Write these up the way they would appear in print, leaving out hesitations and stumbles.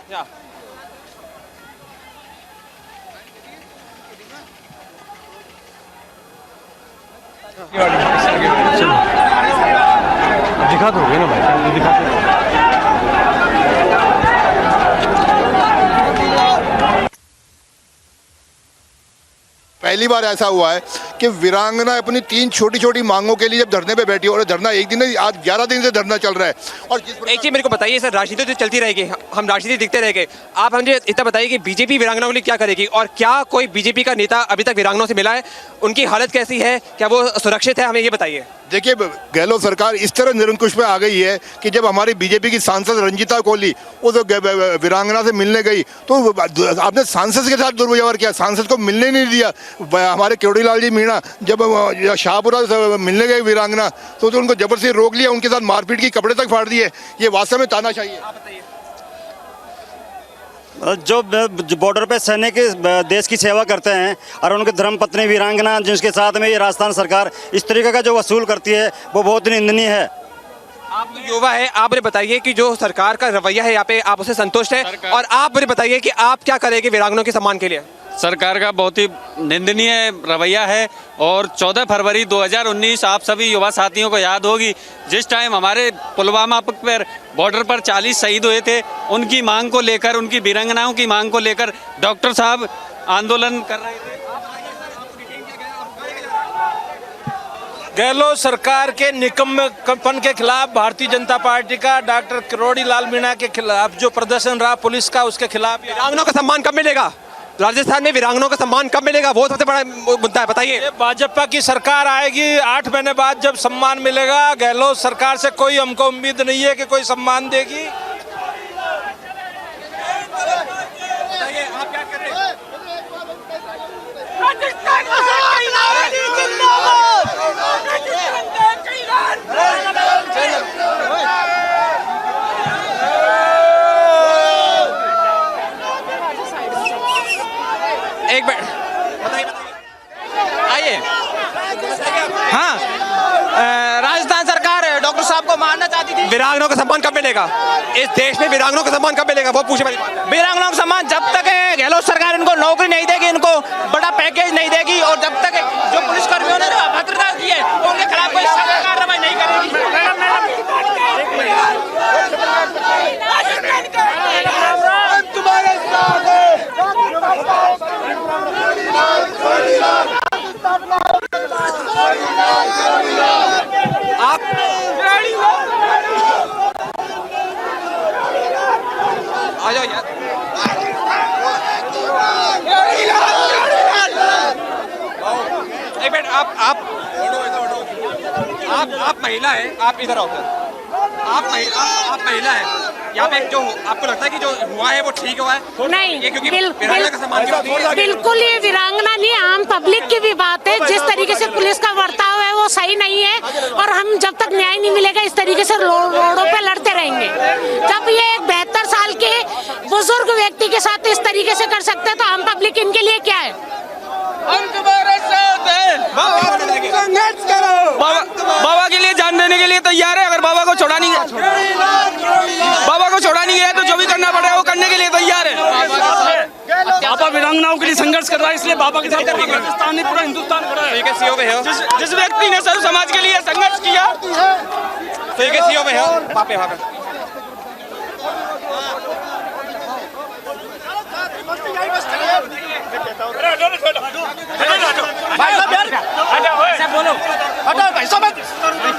Yeah. दिखा दोगे ना भाई, दिखा दो। पहली बार ऐसा हुआ है कि वीरांगना अपनी 3 छोटी छोटी मांगों के लिए जब धरने पे बैठी और धरना एक दिन नहीं, आज 11 दिन से धरना चल रहा है। और एक चीज मेरे को बताइए सर, राजनीति तो चलती रहेगी, हम राजनीति दिखते रहेंगे, आप मुझे इतना बताइए कि बीजेपी वीरांगनाओं के लिए क्या करेगी और क्या कोई बीजेपी का नेता अभी तक वीरांगनाओं से मिला है? उनकी हालत कैसी है, क्या वो सुरक्षित है, हमें ये बताइए। देखिए, गहलोत सरकार इस तरह निरंकुश पे आ गई है कि जब हमारी बीजेपी की सांसद रंजीता कोहली वो तो वीरांगना से मिलने गई तो आपने सांसद के साथ दुर्व्यवहार किया, सांसद को मिलने नहीं दिया। हमारे केवड़ी लाल जी मीणा जब शाहपुरा से मिलने गए वीरांगना तो उनको जबरदस्ती रोक लिया, उनके साथ मारपीट की, कपड़े तक फाड़ दिए। ये वास्तव में तानाशाही है। जो बॉर्डर पे सैनिक देश की सेवा करते हैं और उनके धर्मपत्नी वीरांगना जिसके साथ में ये राजस्थान सरकार इस तरीके का जो वसूल करती है वो बहुत निंदनीय है। आप युवा है, आप मुझे बताइए कि जो सरकार का रवैया है यहाँ पे, आप उससे संतुष्ट है? और आप मुझे बताइए कि आप क्या करेंगे वीरांगनाओं के सम्मान के लिए? सरकार का बहुत ही निंदनीय रवैया है और 14 फरवरी 2019 आप सभी युवा साथियों को याद होगी, जिस टाइम हमारे पुलवामा पर बॉर्डर पर 40 शहीद हुए थे, उनकी मांग को लेकर, उनकी वीरांगनाओं की मांग को लेकर डॉक्टर साहब आंदोलन कर रहे थे। गहलोत सरकार के निकम्मेपन के खिलाफ भारतीय जनता पार्टी का डॉक्टर किरोड़ी लाल मीणा के खिलाफ जो प्रदर्शन रहा पुलिस का, उसके खिलाफ वीरांगनाओं का सम्मान कब मिलेगा? राजस्थान में वीरांगनाओं का सम्मान कब मिलेगा? वो सबसे बड़ा मुद्दा है, बताइए। भाजपा की सरकार आएगी 8 महीने बाद जब सम्मान मिलेगा। गहलोत सरकार से कोई हमको उम्मीद नहीं है कि कोई सम्मान देगी। आप क्या कर रहे हैं? एक मिनट बताइए, आइए। हाँ, राजस्थान सरकार डॉक्टर साहब को मारना चाहती थी। वीरांगनाओं का सम्मान कब मिलेगा? इस देश में वीरांगनाओं का सम्मान कब मिलेगा? बहुत पूछे वाली बात है। वीरांगनाओं का सम्मान जब तक गहलोत सरकार इनको नौकरी नहीं देगी, इनको बड़ा पैकेज नहीं देगी और जब तक जो पुलिसकर्मियों ने अभद्रता की है उनके खिलाफ कोई सख्त कार्रवाई नहीं करेगी। आप आ जाओ यार। एक मिनट, आप महिला है, आप इधर आओ सर। आप महिला है, यहाँ पे जो आपको लगता है कि जो हुआ है वो ठीक हुआ है? नहीं, ये क्योंकि वीरांगना का सम्मान बिल्कुल ये वीरांगना नहीं, आम पब्लिक की भी बात है। जिस तरीके से पुलिस का बर्ताव है वो सही नहीं है और हम जब तक न्याय नहीं मिलेगा इस तरीके से रोडों पे लड़ते रहेंगे। जब ये एक 72 साल के बुजुर्ग व्यक्ति के साथ इस तरीके से कर सकते हैं तो आम पब्लिक इनके लिए क्या है? बाबा के लिए जान देने के लिए तैयार है। अगर बाबा को छोड़ा नहीं गया तो जो भी करना पड़ेगा वो करने के लिए तैयार है। बाबा वीरांगनाओं के लिए संघर्ष कर रहा है, इसलिए बाबा के साथ राजस्थान नहीं पूरा हिंदुस्तान खड़ा है। जिस व्यक्ति ने सर्व समाज के लिए संघर्ष किया तो ये सीओ में है। वहाँ पे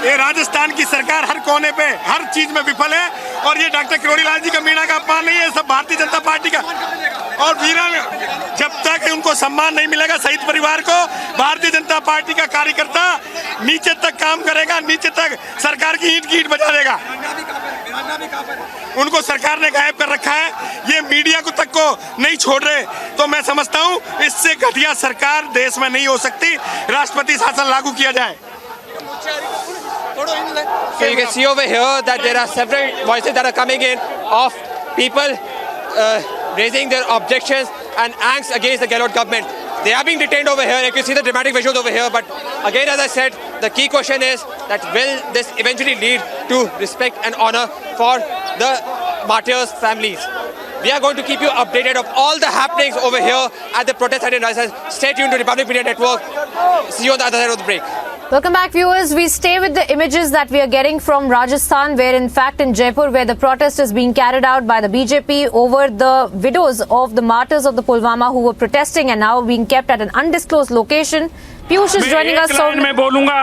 ये राजस्थान की सरकार हर कोने पे हर चीज में विफल है और ये डॉक्टर किरोड़ी लाल जी का मीणा का अपमान नहीं है, सब भारतीय जनता पार्टी का। और जब तक उनको सम्मान नहीं मिलेगा शहीद परिवार को, भारतीय जनता पार्टी का कार्यकर्ता नीचे तक काम करेगा, नीचे तक सरकार की ईंट की ईंट बजा देगा। उनको सरकार ने गायब कर रखा है, ये मीडिया को तक को नहीं छोड़ रहे। तो मैं समझता हूँ इससे घटिया सरकार देश में नहीं हो सकती, राष्ट्रपति शासन लागू किया जाए। So you can see over here that there are several voices that are coming in of people raising their objections and angst against the Gehlots government. They are being detained over here. You can see the dramatic visuals over here. But again, as I said, the key question is that will this eventually lead to respect and honor for the martyrs' families? We are going to keep you updated of all the happenings over here at the protest site in Rajasthan. Stay tuned to Republic Media Network. See you on the other side of the break. Welcome back, viewers. We stay with the images that we are getting from Rajasthan, where in fact in Jaipur, where the protest is being carried out by the BJP over the widows of the martyrs of the Pulwama who were protesting and now being kept at an undisclosed location. Piyush is joining us. मैं बोलूंगा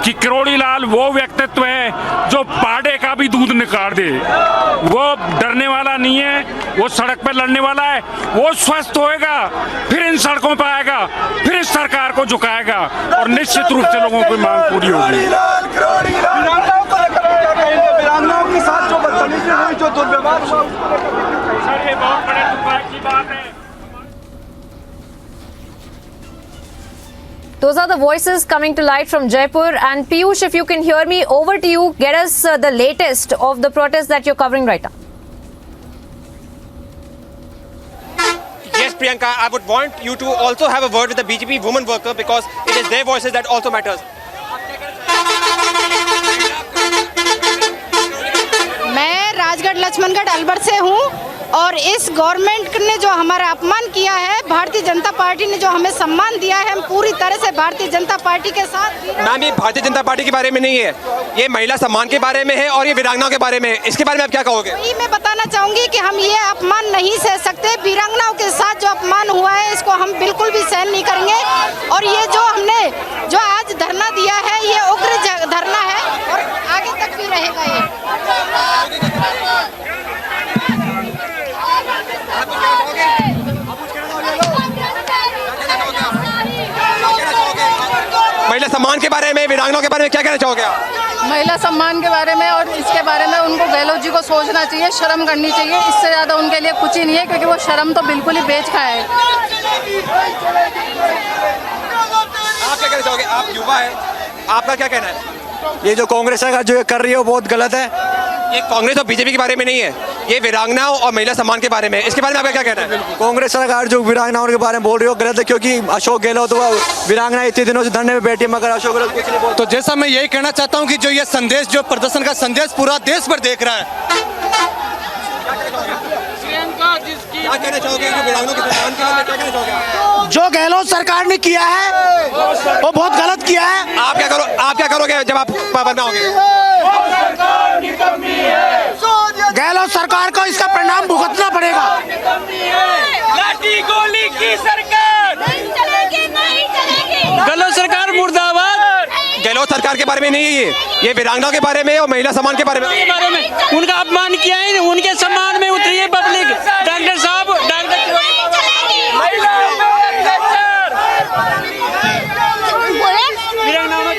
कि करोड़ी लाल वो व्यक्तित्व है जो पाड़े का भी दूध निकाल दे। वो डरने वाला नहीं है, वो सड़क पर लड़ने वाला है, वो स्वस्थ होएगा, फिर इन सड़कों पर आएगा, फिर इस सरकार को झुकाएगा और निश्चित रूप से लोगों की मांग पूरी होगी। वीरांगनाओं के साथ जो बदतमीजी हुई, जो दुर्व्यवहार हुआ, सर ये बहुत बड़े दुर्भाग्य की बात है। Those are the voices coming to light from Jaipur. And Piyush, if you can hear me, over to you. Get us the latest of the protest that you're covering right now. Yes, Priyanka, I would want you to also have a word with the BJP women worker because it is their voices that also matters. मैं राजगढ़ लक्ष्मणगढ़ अलवर से हूँ और इस government ने जो हमारा अपमान किया है, भारतीय जनता पार्टी ने जो हमें सम्मान दिया है, हम पूरी तरह से भारतीय जनता पार्टी के साथ। मैम, ये भारतीय जनता पार्टी के बारे में नहीं है, ये महिला सम्मान के बारे में है और ये वीरांगनाओं के बारे में है। इसके बारे में आप क्या कहोगे? वही मैं बताना चाहूंगी कि हम ये अपमान नहीं सह सकते। वीरांगनाओं के साथ जो अपमान हुआ है इसको हम बिल्कुल भी सहन नहीं करेंगे और ये जो हमने जो आज धरना दिया है ये उग्र धरना है और आगे तक भी रहेगा ये। महिला सम्मान के बारे में, वीरांगनाओं के बारे में क्या कहना चाहोगे आप? महिला सम्मान के बारे में और इसके बारे में उनको गहलोत जी को सोचना चाहिए, शर्म करनी चाहिए। इससे ज़्यादा उनके लिए कुछ ही नहीं है क्योंकि वो शर्म तो बिल्कुल ही बेच खाए है। आप क्या कहना चाहोगे? आप युवा है, आपका क्या कहना है? ये जो कांग्रेस का जो कर रही है वो बहुत गलत है। ये कांग्रेस और बीजेपी के बारे में नहीं है, ये वीरांगनाओं और महिला सम्मान के बारे में। इसके बारे में आपका क्या कहना है? कांग्रेस सरकार जो वीरांगनाओं के बारे में बोल रही हो गलत है, क्योंकि अशोक गहलोत तो वीरांगना इतने दिनों से धरने में बैठी है मगर अशोक गहलोत कुछ नहीं बोलता। तो जैसा मैं यही कहना चाहता हूं कि जो ये संदेश, जो प्रदर्शन का संदेश पूरा देश भर देख रहा है। क्या कहना चाहोगे जो वीरांगनाओं के सम्मान के बारे में क्या कहना चाहोगे? जो गहलोत सरकार ने किया है वो बहुत गलत किया है। आप क्या करोगे जब आप पाबंद होंगे? गहलोत सरकार को इसका परिणाम भुगतना पड़ेगा। लाठी गोली की सरकार नहीं चलेगी, नहीं चलेगी। गहलोत सरकार मुर्दाबाद। गहलोत सरकार के बारे में नहीं है ये वीरांगनाओं के बारे में और महिला सम्मान के बारे में। उनका अपमान किया है, उनके सम्मान में उतरी है पब्लिक। डॉक्टर साहब,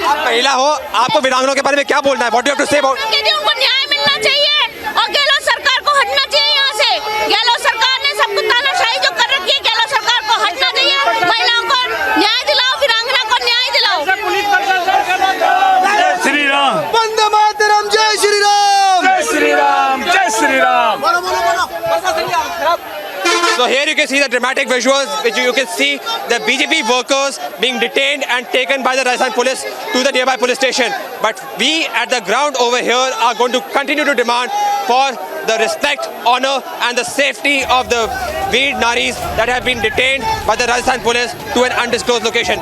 आप महिला हो, आपको वीरांगनाओं के बारे में क्या बोलना है? What do you have to say about? उनको न्याय मिलना चाहिए और गहलोत सरकार को हटना चाहिए यहाँ से। गहलोत सरकार ने सबको तानाशाही जो कर रखी है, गहलोत सरकार को हटना चाहिए। महिलाओं को न्याय दिलाओ, वीरांगना को न्याय दिलाओ। जय श्री राम, वंदे मातरम, जय श्री राम, जय श्री राम, जय Shri Ram. So here you can see the dramatic visuals, which you can see the BJP workers being detained and taken by the Rajasthan police to the nearby police station. But we at the ground over here are going to continue to demand for the respect, honor and the safety of the Veer Naris that have been detained by the Rajasthan police to an undisclosed location.